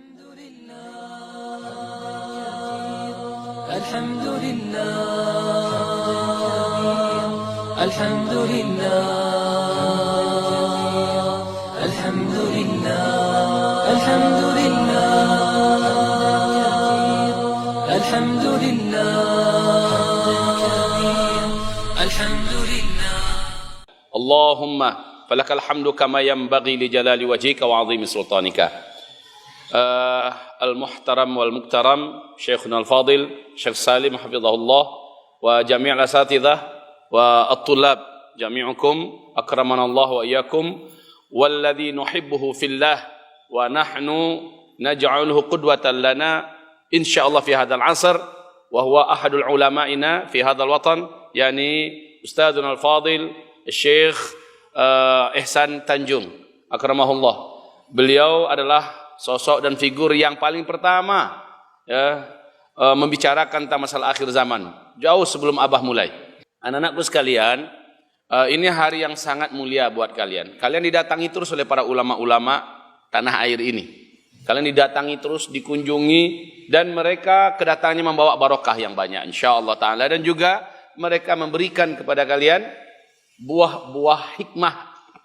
الحمد لله الحمد لله الحمد لله الحمد لله الحمد لله الحمد لله الحمد لله اللهم فلك الحمد كما ينبغي لجلال وجهك وعظيم سلطانك. المحترم والمكترم شيخنا الفاضل شيخ سالم حفظه الله وجميع الأساتذة والطلاب جميعكم أكرمنا الله وإياكم والذي نحبه في الله ونحن نجعله قدوة لنا إن شاء الله في هذا العصر، وهو أحد علمائنا في هذا الوطن، يعني أستاذنا الفاضل الشيخ Ihsan Tanjung akramahullah. Beliau adalah sosok dan figur yang paling pertama membicarakan tentang masalah akhir zaman jauh sebelum Abah mulai. Anak-anakku sekalian, ini hari yang sangat mulia buat kalian. Kalian didatangi terus oleh para ulama-ulama tanah air ini. Kalian didatangi terus, dikunjungi, dan mereka kedatangannya membawa barokah yang banyak insyaallah taala, dan juga mereka memberikan kepada kalian buah-buah hikmah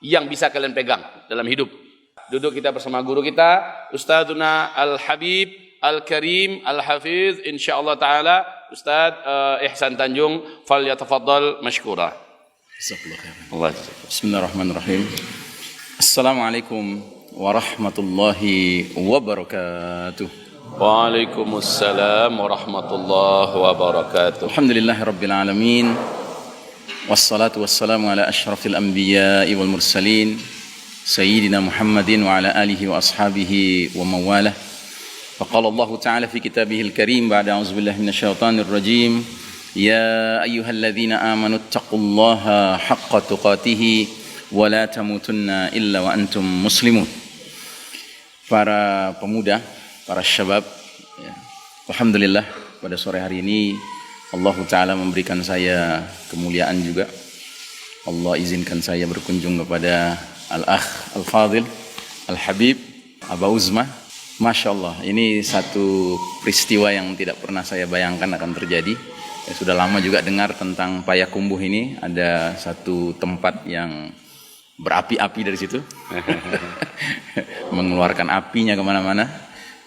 yang bisa kalian pegang dalam hidup. Duduk kita bersama guru kita, Ustadzuna Al-Habib Al-Karim Al-Hafiz insyaallah taala, Ustadz Ihsan Tanjung, falyatafaddal mashkura. Bismillahirrahmanirrahim. Assalamualaikum warahmatullahi wabarakatuh. Waalaikumsalam warahmatullahi wabarakatuh. Alhamdulillahirabbil alamin. Wassalatu wassalamu ala asyrafil anbiya'i wal mursalin Sayyidina Muhammadin wa ala alihi wa ashabihi wa mawalah. Faqala Allah ta'ala fi kitabihil karim ba'da a'udzubillahi minasyaitonir rajim. Ya ayyuhalladzina amanu taqullaha haqqa tuqatih wa la tamutunna illa wa antum muslimun. Para pemuda, para syabab, alhamdulillah pada sore hari ini Allah Ta'ala memberikan saya kemuliaan juga. Allah izinkan saya berkunjung kepada Al-Akh Al-Fadil Al-Habib Aba Uzma. Masya Allah, ini satu peristiwa yang tidak pernah saya bayangkan akan terjadi. Sudah lama juga dengar tentang Payakumbuh ini. Ada satu tempat yang berapi-api dari situ. Mengeluarkan apinya kemana-mana.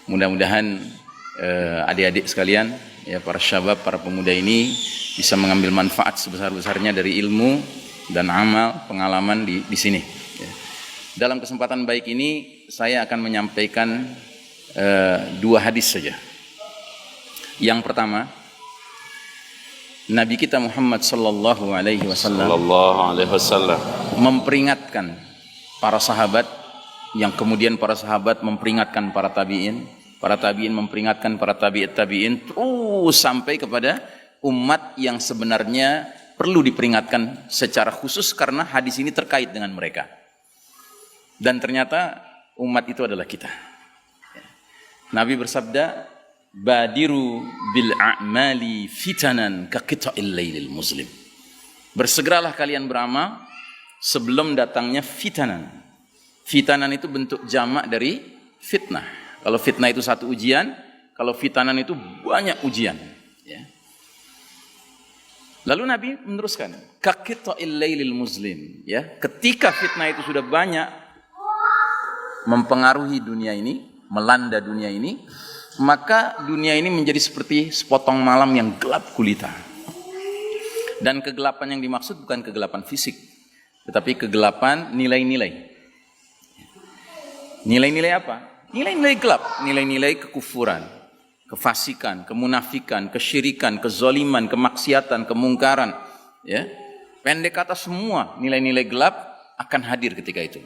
Mudah-mudahan adik-adik sekalian, ya, para syabab, para pemuda ini bisa mengambil manfaat sebesar-besarnya dari ilmu dan amal pengalaman di sini. Ya. Dalam kesempatan baik ini saya akan menyampaikan dua hadis saja. Yang pertama, Nabi kita Muhammad sallallahu alaihi wasallam memperingatkan para sahabat, yang kemudian para sahabat memperingatkan para tabi'in memperingatkan para tabi'in, terus sampai kepada umat yang sebenarnya perlu diperingatkan secara khusus karena hadis ini terkait dengan mereka. Dan ternyata umat itu adalah kita. Nabi bersabda, badiru bil a'mali fitanan ka qita'il lailil muslim. Bersegeralah kalian beramal sebelum datangnya fitanan. Fitanan itu bentuk jamak dari fitnah. Kalau fitnah itu satu ujian, kalau fitanan itu banyak ujian. Ya. Lalu Nabi meneruskan, kaqita'il lailil muslim. Ya, ketika fitnah itu sudah banyak mempengaruhi dunia ini, melanda dunia ini, maka dunia ini menjadi seperti sepotong malam yang gelap gulita. Dan kegelapan yang dimaksud bukan kegelapan fisik, tetapi kegelapan nilai-nilai. Nilai-nilai apa? Nilai-nilai gelap, nilai-nilai kekufuran, kefasikan, kemunafikan, kesyirikan, kezaliman, kemaksiatan, kemungkaran, ya. Pendek kata semua nilai-nilai gelap akan hadir ketika itu.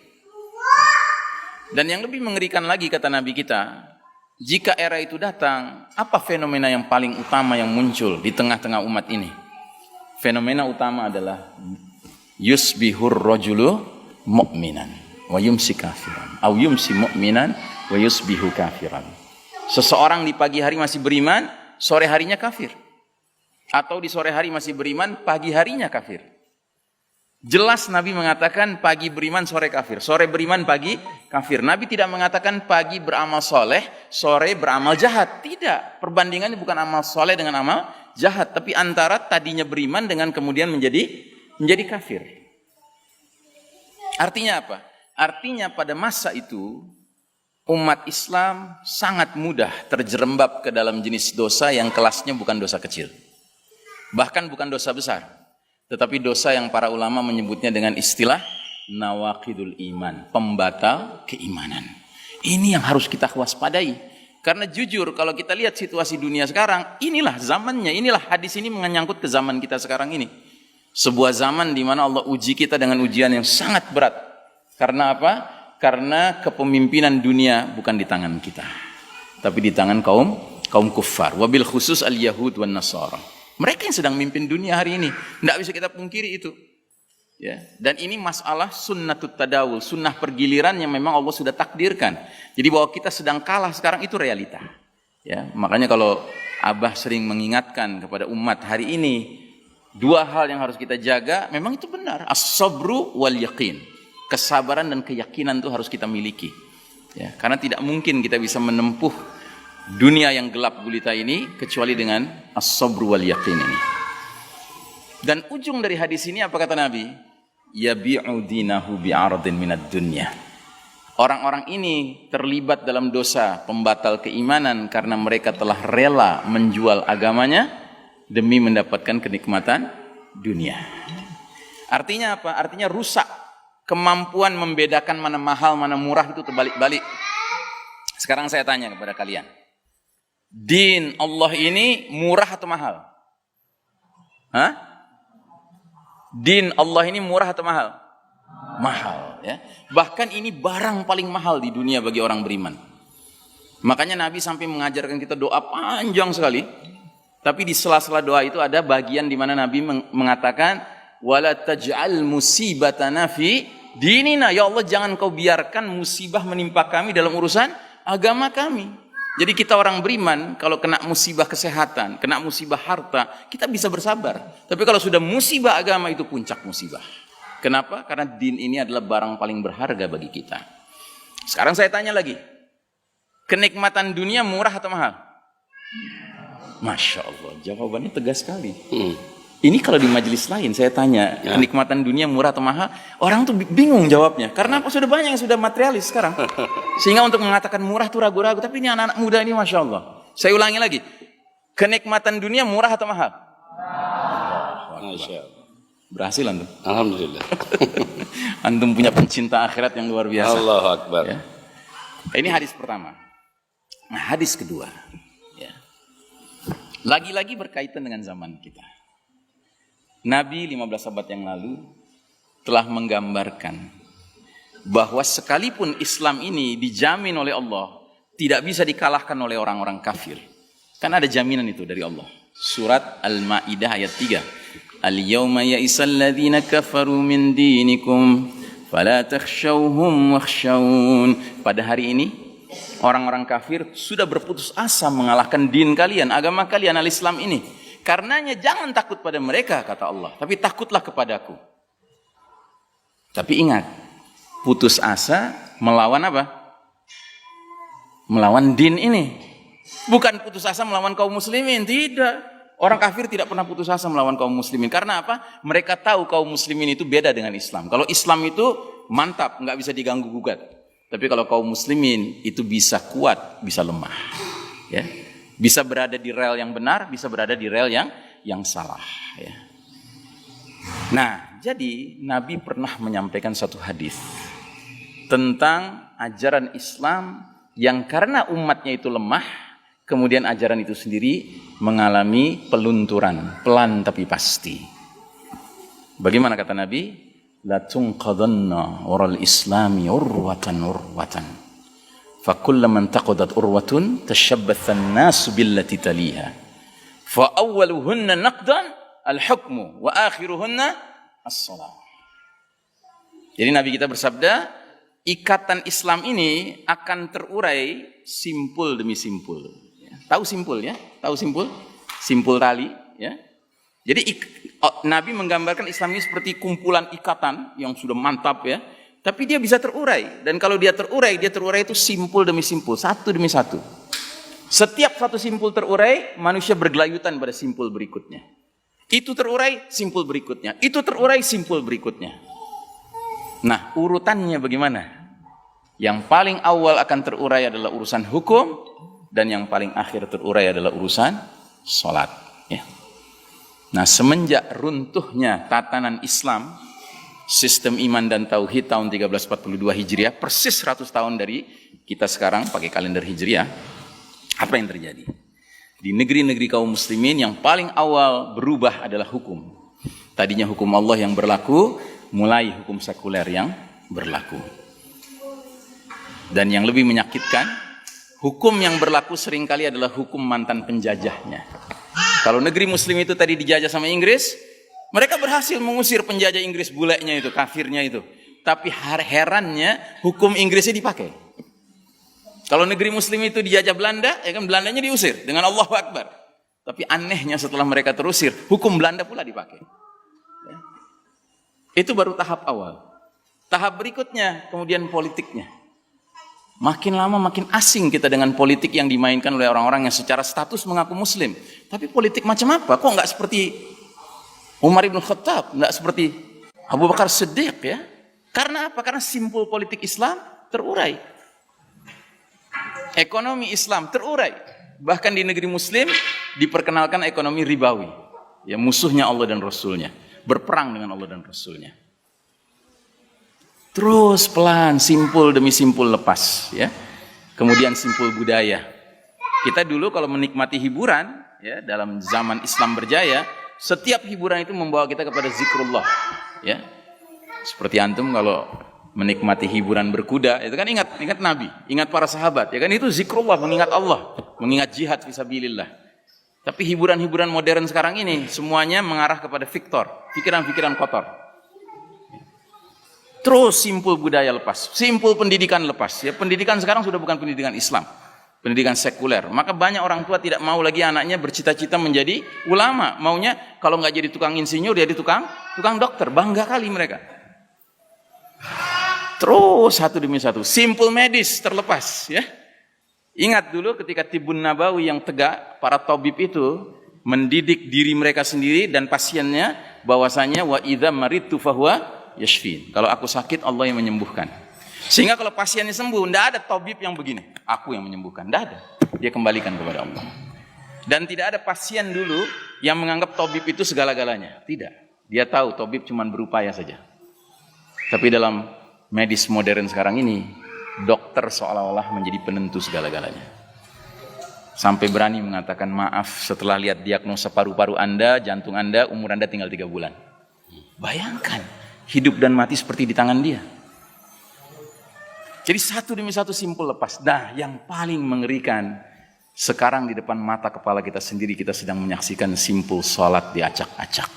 Dan yang lebih mengerikan lagi kata Nabi kita, jika era itu datang, apa fenomena yang paling utama yang muncul di tengah-tengah umat ini? Fenomena utama adalah yusbihur rajulu mu'minan wa yumsi kafiran, au yumsi mu'minan wa yusbihu kafiran. Seseorang di pagi hari masih beriman, sore harinya kafir. Atau di sore hari masih beriman, pagi harinya kafir. Jelas Nabi mengatakan pagi beriman, sore kafir. Sore beriman, pagi kafir. Nabi tidak mengatakan pagi beramal soleh, sore beramal jahat. Tidak. Perbandingannya bukan amal soleh dengan amal jahat. Tapi antara tadinya beriman dengan kemudian menjadi kafir. Artinya apa? Artinya pada masa itu umat Islam sangat mudah terjerembab ke dalam jenis dosa yang kelasnya bukan dosa kecil. Bahkan bukan dosa besar. Tetapi dosa yang para ulama menyebutnya dengan istilah nawaqidul iman, pembatal keimanan. Ini yang harus kita waspadai. Karena jujur kalau kita lihat situasi dunia sekarang, inilah zamannya, inilah hadis ini menyangkut ke zaman kita sekarang ini. Sebuah zaman di mana Allah uji kita dengan ujian yang sangat berat. Karena apa? Karena kepemimpinan dunia bukan di tangan kita, tapi di tangan kaum kuffar. Wabil khusus al-Yahud wan Nasara. Mereka yang sedang memimpin dunia hari ini. Tidak bisa kita pungkiri itu. Ya. Dan ini masalah sunnatut tadawul, sunnah pergiliran yang memang Allah sudah takdirkan. Jadi bahwa kita sedang kalah sekarang itu realita. Ya. Makanya kalau Abah sering mengingatkan kepada umat hari ini, dua hal yang harus kita jaga, memang itu benar. As-sabru wal yaqin. Kesabaran dan keyakinan itu harus kita miliki. Ya. Karena tidak mungkin kita bisa menempuh dunia yang gelap gulita ini kecuali dengan as-sabru wal yaqin ini. Dan ujung dari hadis ini apa kata Nabi? Yabi'u dinahu bi'aradin minad dunya. Orang-orang ini terlibat dalam dosa pembatal keimanan karena mereka telah rela menjual agamanya demi mendapatkan kenikmatan dunia. Artinya apa? Artinya rusak kemampuan membedakan mana mahal, mana murah itu terbalik-balik. Sekarang saya tanya kepada kalian. Din Allah ini murah atau mahal? Hah? Din Allah ini murah atau mahal? Mahal, ya. Bahkan ini barang paling mahal di dunia bagi orang beriman. Makanya Nabi sampai mengajarkan kita doa panjang sekali. Tapi di sela-sela doa itu ada bagian di mana Nabi mengatakan wala taj'al musibatana fi dinina. Ya Allah, jangan kau biarkan musibah menimpa kami dalam urusan agama kami. Jadi kita orang beriman, kalau kena musibah kesehatan, kena musibah harta, kita bisa bersabar. Tapi kalau sudah musibah agama itu puncak musibah. Kenapa? Karena din ini adalah barang paling berharga bagi kita. Sekarang saya tanya lagi. Kenikmatan dunia murah atau mahal? Masya Allah, jawabannya tegas sekali. Ini kalau di majelis lain saya tanya, kenikmatan dunia murah atau mahal, orang tuh bingung jawabnya. Karena apa? Sudah banyak yang sudah materialis sekarang. Sehingga untuk mengatakan murah tuh ragu-ragu. Tapi ini anak-anak muda ini Masya Allah. Saya ulangi lagi. Kenikmatan dunia murah atau mahal? Masya Allah. Berhasil antum? Alhamdulillah. Antum punya pencinta akhirat yang luar biasa. Allahu Akbar. Ya. Ini hadis pertama. Nah, hadis kedua. Ya. Lagi-lagi berkaitan dengan zaman kita. Nabi 15 abad yang lalu telah menggambarkan bahwa sekalipun Islam ini dijamin oleh Allah, tidak bisa dikalahkan oleh orang-orang kafir. Kan ada jaminan itu dari Allah. Surat Al-Ma'idah ayat 3. Al-yawma ya'isal ladzina kafaru min dinikum fala takhshawhum wakhshawun. Pada hari ini orang-orang kafir sudah berputus asa mengalahkan din kalian, agama kalian al-Islam ini. Karenanya jangan takut pada mereka, kata Allah, tapi takutlah kepadaku. Tapi ingat, putus asa melawan apa? Melawan din ini. Bukan putus asa melawan kaum muslimin, tidak. Orang kafir tidak pernah putus asa melawan kaum muslimin. Karena apa? Mereka tahu kaum muslimin itu beda dengan Islam. Kalau Islam itu mantap, nggak bisa diganggu gugat. Tapi kalau kaum muslimin itu bisa kuat, bisa lemah. Ya. Bisa berada di rel yang benar, bisa berada di rel yang salah. Ya. Nah, jadi Nabi pernah menyampaikan satu hadis tentang ajaran Islam yang karena umatnya itu lemah, kemudian ajaran itu sendiri mengalami pelunturan, pelan tapi pasti. Bagaimana kata Nabi? La tunqadanna waral islami urwatan. فَكُلَّمَنْ تَقُدَتْ أُرْوَةٌ تَشَبَّثَ النَّاسُ بِالَّتِي تَلِيهَا فَأَوَّلُهُنَّ نَقْدًا الْحُكْمُ وَآخِرُهُنَّ الصَّلَاةُ. Jadi Nabi kita bersabda, ikatan Islam ini akan terurai simpul demi simpul. Tahu simpul ya? Tahu simpul? Simpul tali ya. Jadi Nabi menggambarkan Islam ini seperti kumpulan ikatan yang sudah mantap ya. Tapi dia bisa terurai. Dan kalau dia terurai itu simpul demi simpul, satu demi satu. Setiap satu simpul terurai, manusia bergelayutan pada simpul berikutnya. Itu terurai, simpul berikutnya. Itu terurai, simpul berikutnya. Nah, urutannya bagaimana? Yang paling awal akan terurai adalah urusan hukum, dan yang paling akhir terurai adalah urusan sholat. Ya. Nah, semenjak runtuhnya tatanan Islam, sistem iman dan tauhid tahun 1342 Hijriah, persis 100 tahun dari kita sekarang pakai kalender Hijriah, apa yang terjadi? Di negeri-negeri kaum muslimin yang paling awal berubah adalah hukum. Tadinya hukum Allah yang berlaku, mulai hukum sekuler yang berlaku. Dan yang lebih menyakitkan, hukum yang berlaku seringkali adalah hukum mantan penjajahnya. Kalau negeri muslim itu tadi dijajah sama Inggris, mereka berhasil mengusir penjajah Inggris bulenya itu, kafirnya itu. Tapi herannya hukum Inggrisnya dipakai. Kalau negeri muslim itu dijajah Belanda, ya kan Belandanya diusir dengan Allahu Akbar. Tapi anehnya setelah mereka terusir, hukum Belanda pula dipakai. Ya. Itu baru tahap awal. Tahap berikutnya kemudian politiknya. Makin lama makin asing kita dengan politik yang dimainkan oleh orang-orang yang secara status mengaku muslim. Tapi politik macam apa? Kok nggak seperti Umar ibn Khattab, nggak seperti Abu Bakar Siddiq ya? Karena apa? Karena simpul politik Islam terurai. Ekonomi Islam terurai. Bahkan di negeri muslim diperkenalkan ekonomi ribawi. Ya, musuhnya Allah dan Rasulnya. Berperang dengan Allah dan Rasulnya. Terus pelan, simpul demi simpul lepas, ya. Kemudian simpul budaya. Kita dulu kalau menikmati hiburan, ya, dalam zaman Islam berjaya, setiap hiburan itu membawa kita kepada zikrullah, ya. Seperti antum kalau menikmati hiburan berkuda, itu kan ingat Nabi, ingat para sahabat, ya kan itu zikrullah, mengingat Allah, mengingat jihad fisabilillah. Tapi hiburan-hiburan modern sekarang ini semuanya mengarah kepada pikiran-pikiran kotor. Terus simpul budaya lepas, simpul pendidikan lepas. Ya, pendidikan sekarang sudah bukan pendidikan Islam, pendidikan sekuler. Maka banyak orang tua tidak mau lagi anaknya bercita-cita menjadi ulama. Maunya kalau nggak jadi tukang insinyur, jadi tukang dokter. Bangga kali mereka. Terus satu demi satu, simpul medis terlepas. Ya, ingat dulu ketika Tibun Nabawi yang tegak, para tabib itu mendidik diri mereka sendiri dan pasiennya, bahwasanya wa idza maridtu fahuwa yashfin. Kalau aku sakit, Allah yang menyembuhkan. Sehingga kalau pasiennya sembuh, tidak ada tabib yang begini, aku yang menyembuhkan, tidak ada. Dia kembalikan kepada Allah. Dan tidak ada pasien dulu yang menganggap tabib itu segala-galanya. Tidak. Dia tahu tabib cuma berupaya saja. Tapi dalam medis modern sekarang ini, dokter seolah-olah menjadi penentu segala-galanya. Sampai berani mengatakan, maaf, setelah lihat diagnosa paru-paru Anda, jantung Anda, umur Anda tinggal 3 bulan. Bayangkan. Hidup dan mati seperti di tangan dia. Jadi satu demi satu simpul lepas. Nah, yang paling mengerikan, sekarang di depan mata kepala kita sendiri, kita sedang menyaksikan simpul sholat diacak-acak.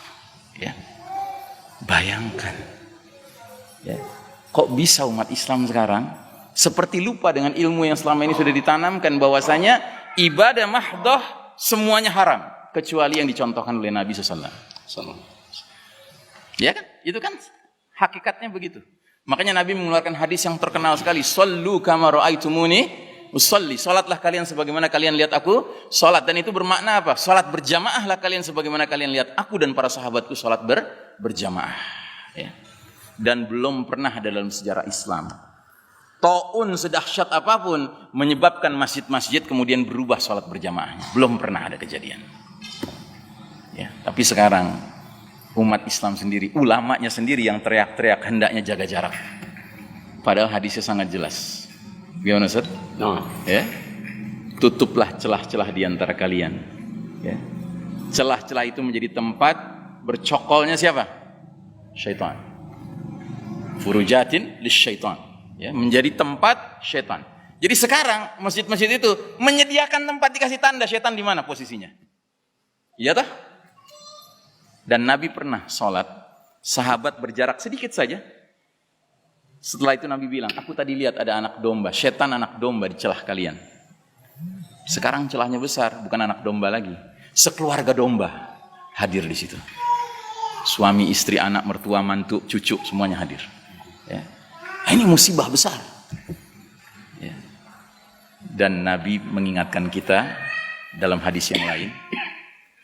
Ya. Bayangkan. Ya. Kok bisa umat Islam sekarang seperti lupa dengan ilmu yang selama ini sudah ditanamkan, bahwasanya ibadah mahdoh semuanya haram, kecuali yang dicontohkan oleh Nabi SAW. Ya kan? Itu kan hakikatnya begitu. Makanya Nabi mengeluarkan hadis yang terkenal sekali, "Shallu kama ra'aitumuni usolli." Salatlah kalian sebagaimana kalian lihat aku salat. Dan itu bermakna apa? Salat berjamaahlah kalian sebagaimana kalian lihat aku dan para sahabatku salat berjamaah. Ya. Dan belum pernah ada dalam sejarah Islam taun sedahsyat apapun menyebabkan masjid-masjid kemudian berubah salat berjamaahnya. Belum pernah ada kejadian. Ya. Tapi sekarang umat Islam sendiri, ulamanya sendiri yang teriak-teriak hendaknya jaga jarak. Padahal hadisnya sangat jelas. Gimana Ustaz? No. Ya. Tutuplah celah-celah di antara kalian. Ya. Celah-celah itu menjadi tempat bercokolnya siapa? Syaitan. Furujatin lisyaitan. Ya, menjadi tempat syaitan. Jadi sekarang masjid-masjid itu menyediakan tempat dikasih tanda syaitan di mana posisinya. Iya toh? Dan Nabi pernah sholat, sahabat berjarak sedikit saja. Setelah itu Nabi bilang, aku tadi lihat ada anak domba, setan anak domba di celah kalian. Sekarang celahnya besar, bukan anak domba lagi, sekeluarga domba. hadir di situ. Suami, istri, anak, mertua, mantu, cucu, semuanya hadir. Ya. Ini musibah besar. Ya. Dan Nabi mengingatkan kita dalam hadis yang lain,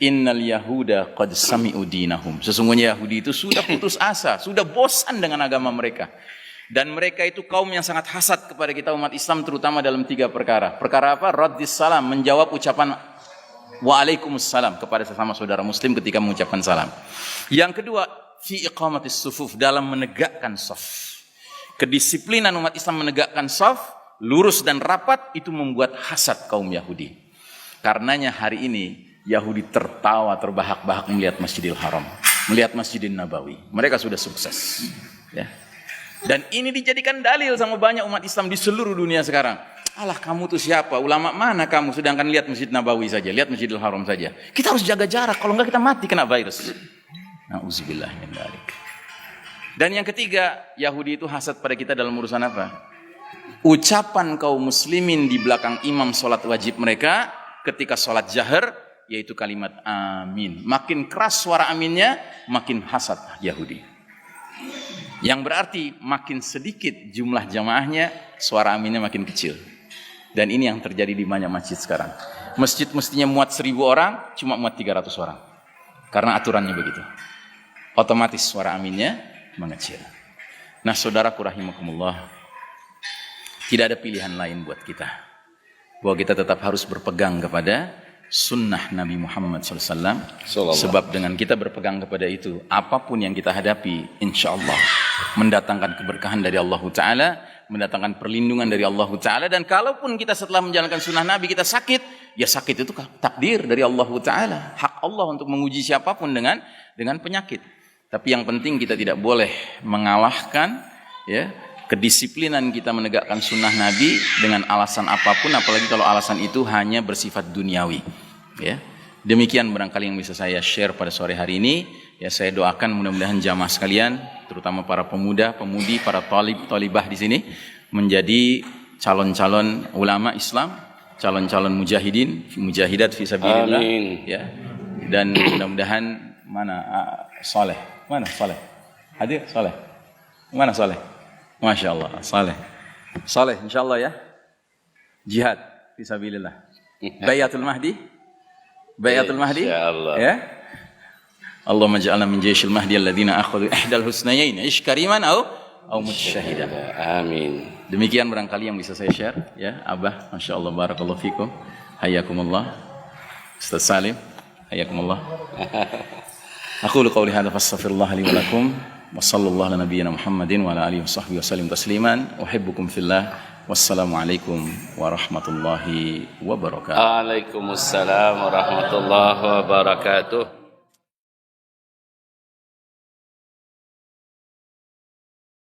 Innal Yahuda qad sami'u dinahum. Sesungguhnya Yahudi itu sudah putus asa, sudah bosan dengan agama mereka. Dan mereka itu kaum yang sangat hasad kepada kita umat Islam, terutama dalam 3 perkara. Perkara apa? Raddis salam, menjawab ucapan Waalaikumsalam kepada sesama saudara muslim ketika mengucapkan salam. Yang kedua, fi iqamatis sufuf, dalam menegakkan shaf. Kedisiplinan umat Islam menegakkan shaf, lurus dan rapat, itu membuat hasad kaum Yahudi. Karenanya hari ini Yahudi tertawa terbahak-bahak melihat Masjidil Haram, melihat Masjidil Nabawi. Mereka sudah sukses. Ya. Dan ini dijadikan dalil sama banyak umat Islam di seluruh dunia sekarang. Alah, kamu tuh siapa? Ulama mana kamu? Sedangkan lihat Masjid Nabawi saja, lihat Masjidil Haram saja. Kita harus jaga jarak, kalau enggak kita mati kena virus. Nauzubillah min dzalik. Dan yang ketiga, Yahudi itu hasad pada kita dalam urusan apa? Ucapan kaum muslimin di belakang imam sholat wajib mereka ketika sholat jahar, yaitu kalimat amin. Makin keras suara aminnya, makin hasad Yahudi. Yang berarti makin sedikit jumlah jamaahnya, suara aminnya makin kecil. Dan ini yang terjadi di banyak masjid sekarang. Masjid mestinya muat 1000 orang, cuma muat 300 orang. Karena aturannya begitu. Otomatis suara aminnya mengecil. Nah, saudaraku rahimakumullah, tidak ada pilihan lain buat kita. Bahwa kita tetap harus berpegang kepada sunnah Nabi Muhammad SAW. Sebab dengan kita berpegang kepada itu, apapun yang kita hadapi, insya Allah mendatangkan keberkahan dari Allah Ta'ala, mendatangkan perlindungan dari Allah Ta'ala. Dan kalaupun kita setelah menjalankan sunnah Nabi kita sakit, ya sakit itu takdir dari Allah Ta'ala. Hak Allah untuk menguji siapapun dengan penyakit. Tapi yang penting kita tidak boleh mengalahkan ya kedisiplinan kita menegakkan sunnah Nabi dengan alasan apapun, apalagi kalau alasan itu hanya bersifat duniawi. Ya. Demikian barangkali yang bisa saya share pada sore hari ini. Ya, saya doakan mudah-mudahan jamaah sekalian, terutama para pemuda, pemudi, para talibah di sini menjadi calon-calon ulama Islam, calon-calon mujahidin, mujahidat fi sabilillah. Ya. Dan mudah-mudahan Saleh? Mana Saleh? Hadir Saleh? Mana Saleh? Masya Allah, Saleh insyaAllah ya. Jihad fisabilillah. Bayatul Mahdi. Insyaallah. Ya. Allahumma ja'alna min jayshil mahdi alladhina akhadhu ihdal husnayain, ish kariman au mutsyahidan. Amin. Demikian barangkali yang bisa saya share ya. Abah, Masya Allah, barakallahu fikum. Hayyakumullah. Ustaz Salim, hayyakumullah. Aqulu qawli hadza fastaghfirullah li wa lakum. وصلى الله على نبينا محمد وعلى آله وصحبه وسلم تسليما أحبكم في الله والسلام عليكم ورحمة الله وبركاته. Waalaikumsalam warahmatullahi wabarakatuh.